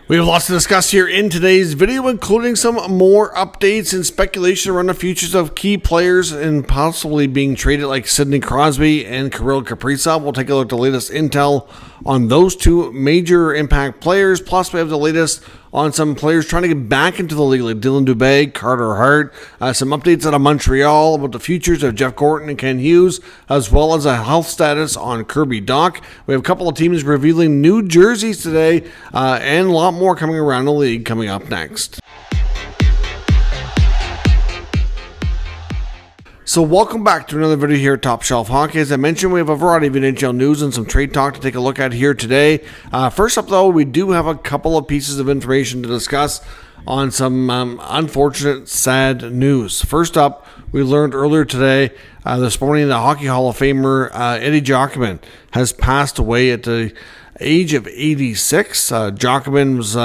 We have lots to discuss here in today's video, including some more updates and speculation around the futures of key players and possibly being traded like Sidney Crosby and Kirill Kaprizov. We'll take a look at the latest intel on those two major impact players. Plus, we have the latest on some players trying to get back into the league, like Dylan Dube, Carter Hart. Some updates out of Montreal about the futures of Jeff Gorton and Ken Hughes, as well as a health status on Kirby Dach. We have a couple of teams revealing new jerseys today, and a lot more coming around the league coming up next. So welcome back to another video here at Top Shelf Hockey. As I mentioned, we have a variety of NHL news and some trade talk to take a look at here today. First up, though, we do have a couple of pieces of information to discuss on some unfortunate, sad news. First up, we learned earlier today, this morning, the Hockey Hall of Famer Eddie Giocomin has passed away at the age of 86. Giocomin was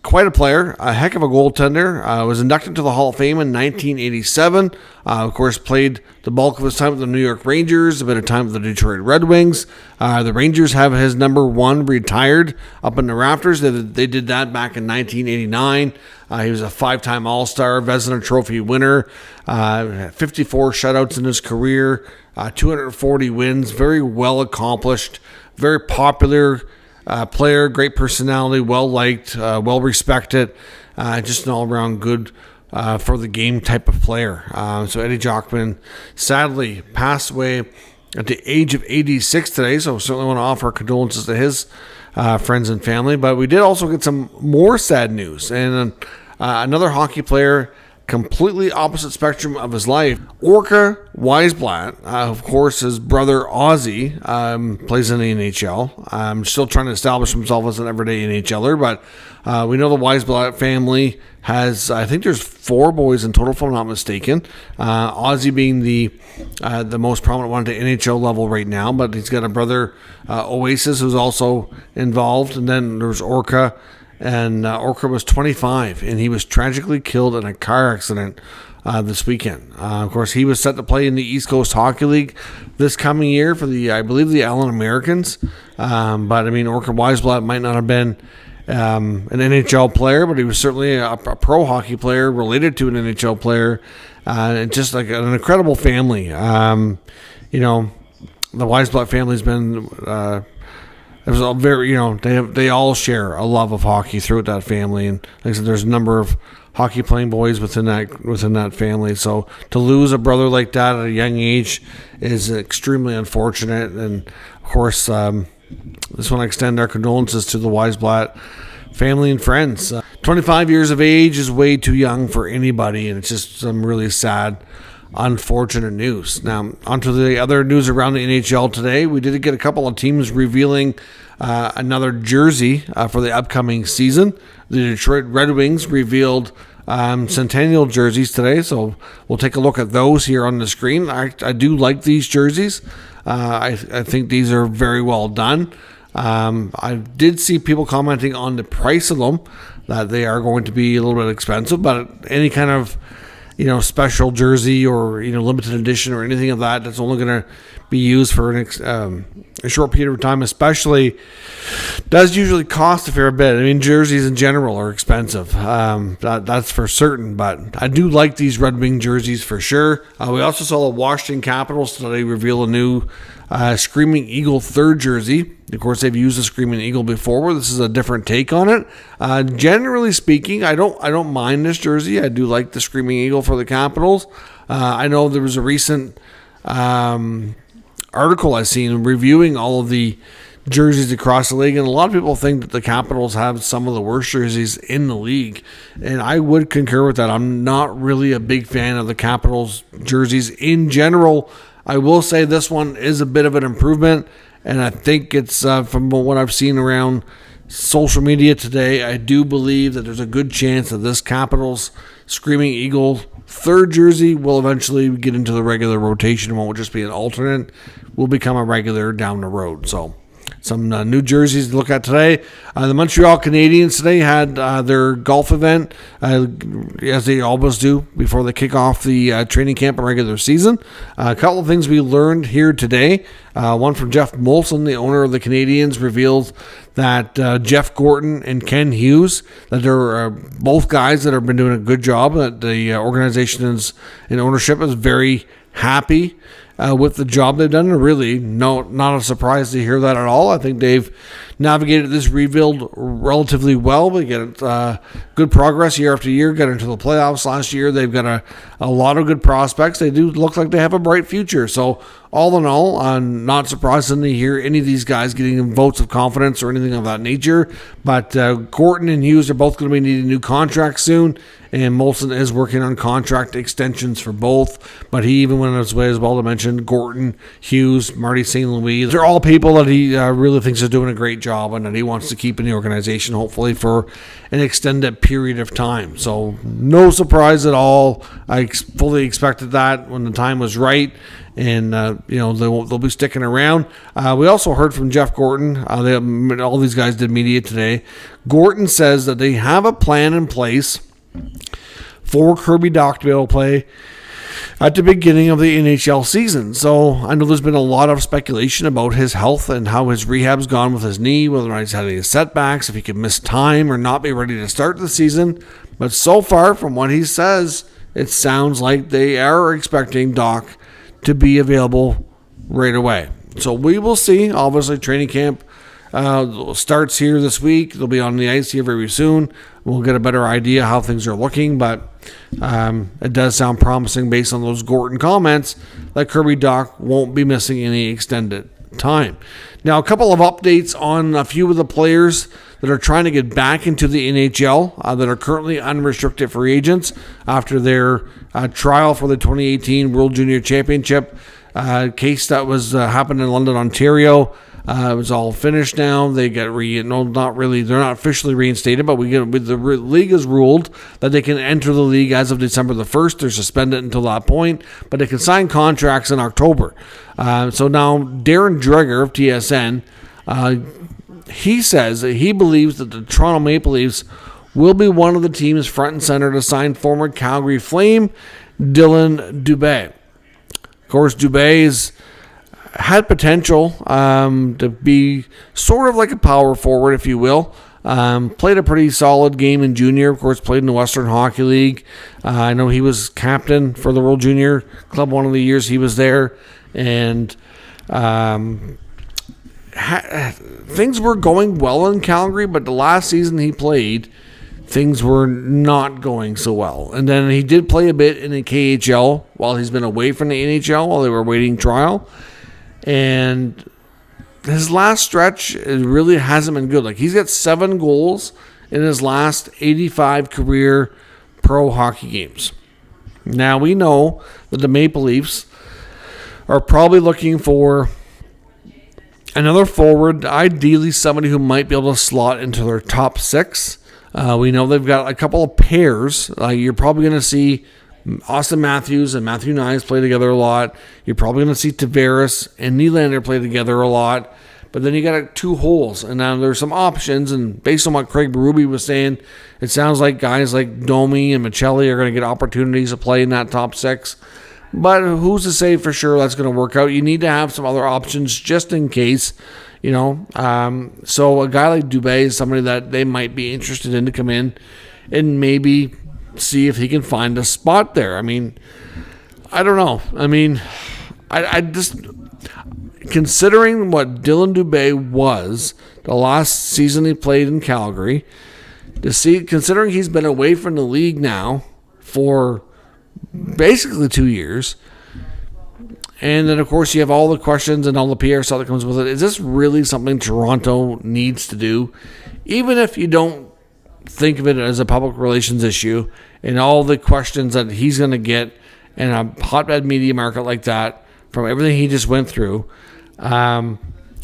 quite a player, a heck of a goaltender. Was inducted into the Hall of Fame in 1987. Of course, played the bulk of his time with the New York Rangers, a bit of time with the Detroit Red Wings. The Rangers have his number 1 retired up in the rafters. They did that back in 1989. He was a 5-time All-Star, Vezina Trophy winner, 54 shutouts in his career, 240 wins, very well accomplished, very popular player, great personality, well-liked, well-respected, just an all-around good for the game type of player. So Eddie Giocomin sadly passed away at the age of 86 today, so certainly want to offer condolences to his friends and family. But we did also get some more sad news, and another hockey player, completely opposite spectrum of his life. Orca Weissblatt, of course, his brother Ozzy plays in the NHL. Still trying to establish himself as an everyday NHLer, but we know the Weissblatt family has, I think there's 4 boys in total, if I'm not mistaken. Ozzy being the most prominent one at the NHL level right now, but he's got a brother, Oasis, who's also involved, and then there's Orca. And Orca was 25, and he was tragically killed in a car accident this weekend. Of course, he was set to play in the East Coast Hockey League this coming year for I believe, the Allen Americans. But, I mean, Orca Weissblatt might not have been an NHL player, but he was certainly a pro hockey player related to an NHL player. And just like an incredible family. The Weissblatt family's been... It was a very, they all share a love of hockey throughout that family, and like I said, there's a number of hockey playing boys within that family. So to lose a brother like that at a young age is extremely unfortunate. And of course, just want to extend our condolences to the Weissblatt family and friends. 25 years of age is way too young for anybody, and it's just some really sad, unfortunate news. Now, onto the other news around the NHL today. We did get a couple of teams revealing another jersey for the upcoming season. The Detroit Red Wings revealed Centennial jerseys today, so we'll take a look at those here on the screen. I do like these jerseys. I think these are very well done. I did see people commenting on the price of them, that they are going to be a little bit expensive, but any kind of special jersey or, limited edition or anything of that's only going to be used for a short period of time, especially, does usually cost a fair bit. I mean, jerseys in general are expensive. That's for certain, but I do like these Red Wing jerseys for sure. We also saw the Washington Capitals today reveal a new Screaming Eagle 3rd jersey. Of course, they've used the Screaming Eagle before. This is a different take on it. Generally speaking, I don't mind this jersey. I do like the Screaming Eagle for the Capitals. I know there was a recent article I seen reviewing all of the jerseys across the league, and a lot of people think that the Capitals have some of the worst jerseys in the league, and I would concur with that. I'm not really a big fan of the Capitals jerseys in general. I will say this one is a bit of an improvement, and I think it's from what I've seen around social media today, I do believe that there's a good chance that this Capitals Screaming Eagle 3rd jersey will eventually get into the regular rotation. It won't just be an alternate, will become a regular down the road. So Some new jerseys to look at today. The Montreal Canadiens today had their golf event, as they always do before they kick off the training camp and regular season. A couple of things we learned here today. One from Jeff Molson, the owner of the Canadiens, revealed that Jeff Gorton and Ken Hughes, that they're both guys that have been doing a good job, that the organization and ownership is very happy with the job they've done. And really, not a surprise to hear that at all. I think they've navigated this rebuild relatively well. They get good progress year after year, got into the playoffs last year. They've got a lot of good prospects. They do look like they have a bright future. So all in all, I'm not surprised to hear any of these guys getting votes of confidence or anything of that nature. But Gorton and Hughes are both going to be needing new contracts soon, and Molson is working on contract extensions for both. But he even went on his way as well to mention Gorton, Hughes, Marty St. Louis. They're all people that he really thinks are doing a great job and that he wants to keep in the organization, hopefully for an extended period of time. So no surprise at all. I fully expected that when the time was right. And, they'll be sticking around. We also heard from Jeff Gorton. All these guys did media today. Gorton says that they have a plan in place for Kirby Dach to be able to play at the beginning of the NHL season. So I know there's been a lot of speculation about his health and how his rehab's gone with his knee, whether or not he's had any setbacks, if he could miss time or not be ready to start the season. But so far, from what he says, it sounds like they are expecting Dach to be available right away. So we will see. Obviously, training camp starts here this week. They'll be on the ice here very soon. We'll get a better idea how things are looking, but it does sound promising based on those Gorton comments that Kirby Dach won't be missing any extended time. Now, a couple of updates on a few of the players that are trying to get back into the NHL that are currently unrestricted free agents after their trial for the 2018 World Junior Championship case that was happened in London, Ontario. It was all finished now. They get they're not officially reinstated, but the league has ruled that they can enter the league as of December the 1st. They're suspended until that point, but they can sign contracts in October. So now Darren Dreger of TSN, he says that he believes that the Toronto Maple Leafs will be one of the teams front and center to sign former Calgary Flame Dylan Dube. Of course, Dube had potential to be sort of like a power forward, if you will. Played a pretty solid game in junior. Of course, played in the Western Hockey League. I know he was captain for the World Junior Club one of the years he was there. And things were going well in Calgary, but the last season he played, things were not going so well. And then he did play a bit in the KHL while he's been away from the NHL while they were waiting trial. And his last stretch, it really hasn't been good. Like, he's got 7 goals in his last 85 career pro hockey games. Now, we know that the Maple Leafs are probably looking for another forward, ideally somebody who might be able to slot into their top 6. We know they've got a couple of pairs. You're probably going to see Austin Matthews and Matthew Nyes play together a lot. You're probably going to see Tavares and Nylander play together a lot. But then you got 2 holes, and now there's some options. And based on what Craig Berube was saying, it sounds like guys like Domi and Michelli are going to get opportunities to play in that top 6. But who's to say for sure that's going to work out? You need to have some other options just in case, So a guy like Dube is somebody that they might be interested in to come in and maybe see if he can find a spot there. I mean, I don't know. I mean, I just, considering what Dylan Dube was the last season he played in Calgary, considering he's been away from the league now for basically 2 years, and then of course you have all the questions and all the PR stuff that comes with it. Is this really something Toronto needs to do? Even if you don't think of it as a public relations issue and all the questions that he's going to get in a hotbed media market like that from everything he just went through,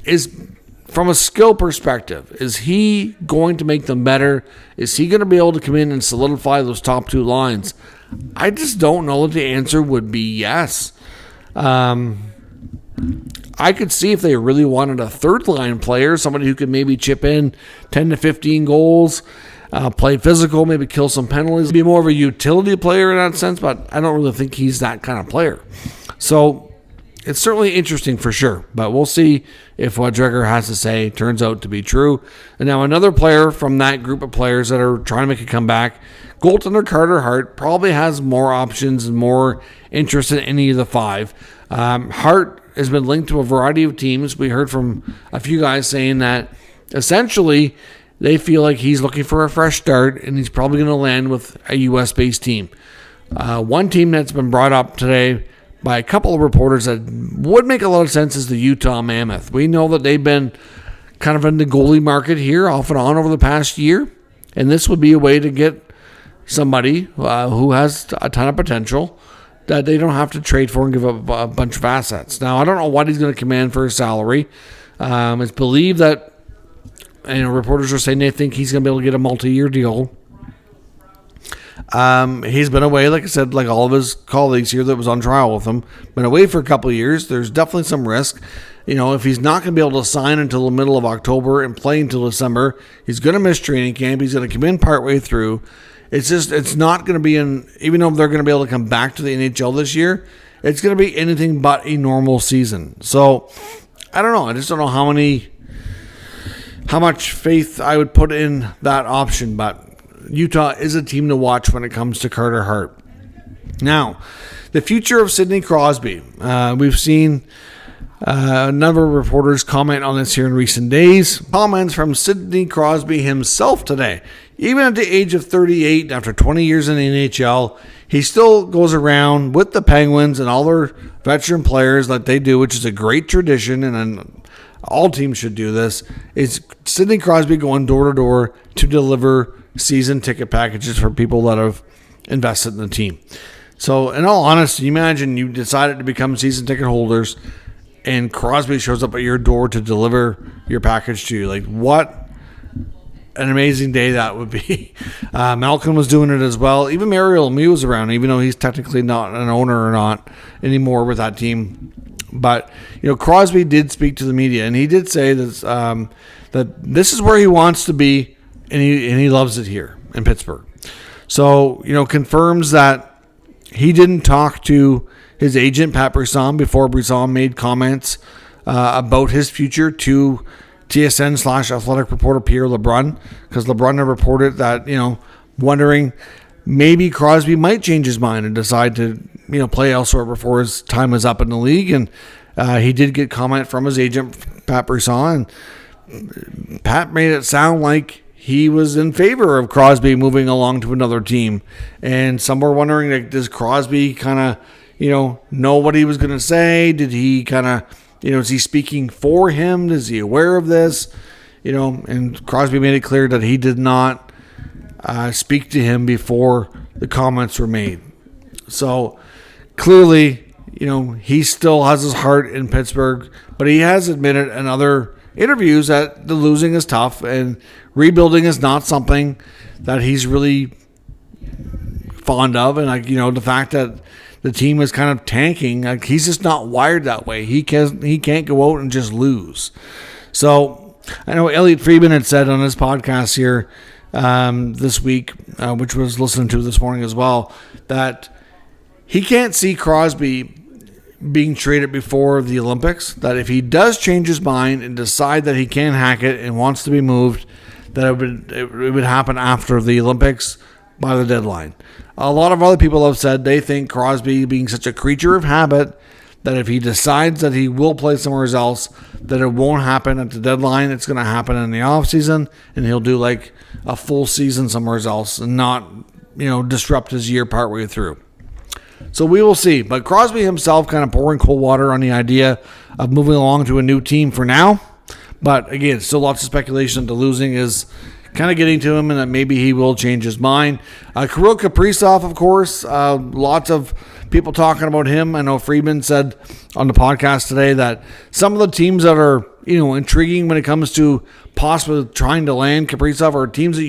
is from a skill perspective, is he going to make them better? Is he going to be able to come in and solidify those top 2 lines? I just don't know if the answer would be yes. I could see if they really wanted a third-line player, somebody who could maybe chip in 10 to 15 goals, play physical, maybe kill some penalties, be more of a utility player in that sense, but I don't really think he's that kind of player. So it's certainly interesting for sure, but we'll see if what Dreger has to say turns out to be true. And now another player from that group of players that are trying to make a comeback, goaltender Carter Hart, probably has more options and more interest in any of the five. Hart has been linked to a variety of teams. We heard from a few guys saying that essentially they feel like he's looking for a fresh start and he's probably going to land with a U.S.-based team. One team that's been brought up today by a couple of reporters that would make a lot of sense is the Utah Mammoth. We know that they've been kind of in the goalie market here off and on over the past year, and this would be a way to get somebody who has a ton of potential that they don't have to trade for and give up a bunch of assets. Now, I don't know what he's going to command for his salary. It's believed that, reporters are saying they think he's going to be able to get a multi-year deal. He's been away, like I said, like all of his colleagues here that was on trial with him, been away for a couple of years. There's definitely some risk. If he's not going to be able to sign until the middle of October and play until December, he's going to miss training camp. He's going to come in partway through. It's not going to be even though they're going to be able to come back to the NHL this year, it's going to be anything but a normal season. So, I don't know. I just don't know how much faith I would put in that option, but Utah is a team to watch when it comes to Carter Hart. Now, the future of Sidney Crosby. We've seen a number of reporters comment on this here in recent days. Comments from Sidney Crosby himself today. Even at the age of 38, after 20 years in the NHL, he still goes around with the Penguins and all their veteran players like they do, which is a great tradition, and all teams should do this. Is Sidney Crosby going door to door to deliver season ticket packages for people that have invested in the team. So, in all honesty, imagine you decided to become season ticket holders and Crosby shows up at your door to deliver your package to you. Like, what an amazing day that would be. Malcolm was doing it as well. Even Muriel was around, even though he's technically not an owner or not anymore with that team. But, Crosby did speak to the media, and he did say this, that this is where he wants to be, and he loves it here in Pittsburgh. So, confirms that he didn't talk to his agent, Pat Brisson, before Brisson made comments about his future to TSN/athletic reporter Pierre LeBrun, because LeBrun had reported that, wondering maybe Crosby might change his mind and decide to, play elsewhere before his time is up in the league. And he did get comment from his agent, Pat Brisson, and Pat made it sound like he was in favor of Crosby moving along to another team. And some were wondering, like, does Crosby kind of, know what he was going to say? Did he kind of, is he speaking for him? Is he aware of this? And Crosby made it clear that he did not speak to him before the comments were made. So clearly, he still has his heart in Pittsburgh, but he has admitted in other interviews that the losing is tough and rebuilding is not something that he's really fond of. And, the fact that the team is kind of tanking, he's just not wired that way. He can't go out and just lose. So I know Elliotte Friedman had said on his podcast here this week, which was listened to this morning as well, that he can't see Crosby being traded before the Olympics, that if he does change his mind and decide that he can hack it and wants to be moved, that it would happen after the Olympics by the deadline. A lot of other people have said they think Crosby, being such a creature of habit, that if he decides that he will play somewhere else, that it won't happen at the deadline. It's going to happen in the offseason, and he'll do like a full season somewhere else and not, disrupt his year partway through. So we will see. But Crosby himself kind of pouring cold water on the idea of moving along to a new team for now. But again, still lots of speculation that the losing is kind of getting to him and that maybe he will change his mind. Kirill Kaprizov, of course, lots of people talking about him. I know Friedman said on the podcast today that some of the teams that are, intriguing when it comes to possibly trying to land Kaprizov are teams that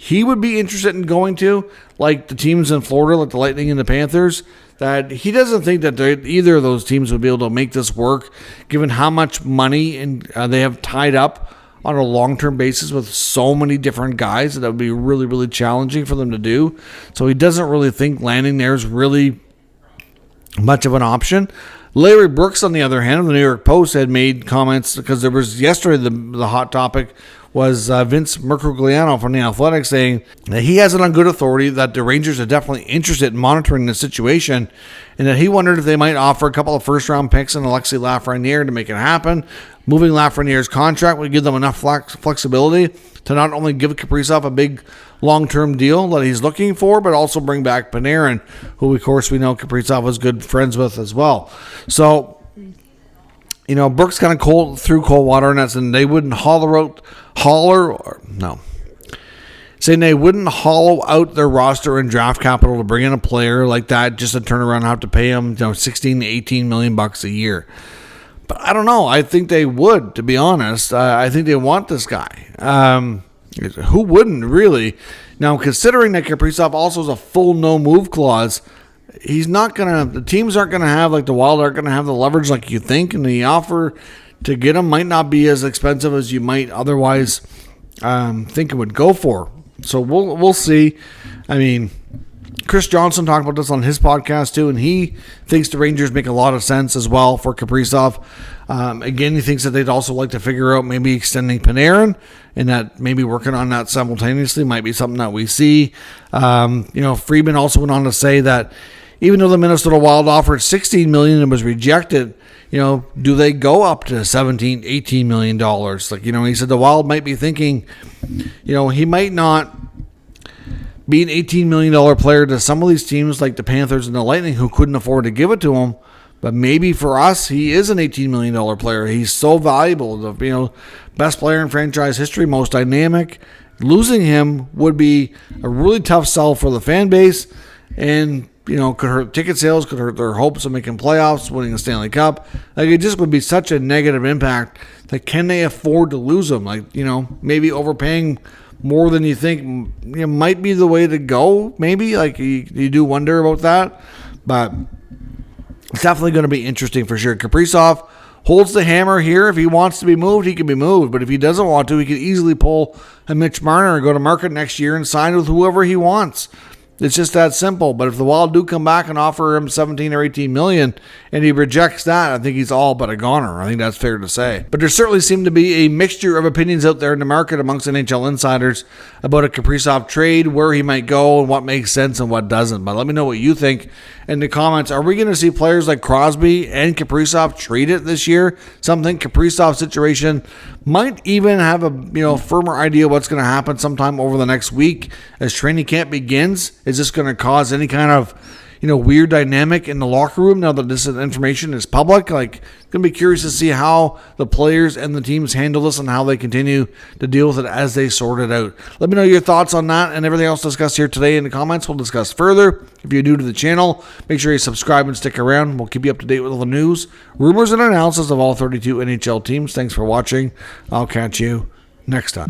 he would be interested in going to, like the teams in Florida, like the Lightning and the Panthers, that he doesn't think that either of those teams would be able to make this work, given how much money they have tied up on a long-term basis with so many different guys that would be really, really challenging for them to do. So he doesn't really think landing there is really much of an option. Larry Brooks, on the other hand, of the New York Post, had made comments, because there was yesterday the hot topic was Vince Mercogliano from The Athletic saying that he has it on good authority that the Rangers are definitely interested in monitoring the situation, and that he wondered if they might offer a couple of first-round picks and Alexis Lafreniere to make it happen. Moving Lafreniere's contract would give them enough flexibility to not only give Kaprizov a big long-term deal that he's looking for, but also bring back Panarin, who, of course, we know Kaprizov was good friends with as well. So, Brooks kind of threw cold water on that, and they wouldn't saying they wouldn't hollow out their roster and draft capital to bring in a player like that just to turn around and have to pay him 16 to 18 million bucks a year. But I don't know. I think they would, to be honest. I think they want this guy. Who wouldn't, really? Now, considering that Kaprizov also has a full no-move clause, the teams aren't going to have, like the Wild aren't going to have the leverage like you think, and the offer to get him might not be as expensive as you might otherwise think it would go for. So we'll see. I mean, Chris Johnson talked about this on his podcast too, and he thinks the Rangers make a lot of sense as well for Kaprizov. Again, he thinks that they'd also like to figure out maybe extending Panarin, and that maybe working on that simultaneously might be something that we see. Friedman also went on to say that even though the Minnesota Wild offered $16 million and was rejected, do they go up to $17, $18 million? He said the Wild might be thinking, he might not be an $18 million player to some of these teams like the Panthers and the Lightning who couldn't afford to give it to him. But maybe for us, he is an $18 million player. He's so valuable. The best player in franchise history, most dynamic. Losing him would be a really tough sell for the fan base, and could hurt ticket sales, could hurt their hopes of making playoffs, winning the Stanley Cup. It just would be such a negative impact that can they afford to lose him? Maybe overpaying more than you think might be the way to go. Maybe you do wonder about that, but it's definitely going to be interesting for sure. Kaprizov holds the hammer here. If he wants to be moved, he can be moved. But if he doesn't want to, he could easily pull a Mitch Marner and go to market next year and sign with whoever he wants. It's just that simple. But if the Wild do come back and offer him 17 or 18 million and he rejects that, I think he's all but a goner. I think that's fair to say. But there certainly seem to be a mixture of opinions out there in the market amongst NHL insiders about a Kaprizov trade, where he might go and what makes sense and what doesn't. But let me know what you think in the comments. Are we going to see players like Crosby and Kaprizov traded this year? Something Kaprizov's situation might even have a firmer idea what's going to happen sometime over the next week as training camp begins. Is this going to cause any kind of weird dynamic in the locker room now that this information is public? Going to be curious to see how the players and the teams handle this and how they continue to deal with it as they sort it out. Let me know your thoughts on that and everything else discussed here today in the comments. We'll discuss further. If you're new to the channel, make sure you subscribe and stick around. We'll keep you up to date with all the news, rumors, and analysis of all 32 NHL teams. Thanks for watching. I'll catch you next time.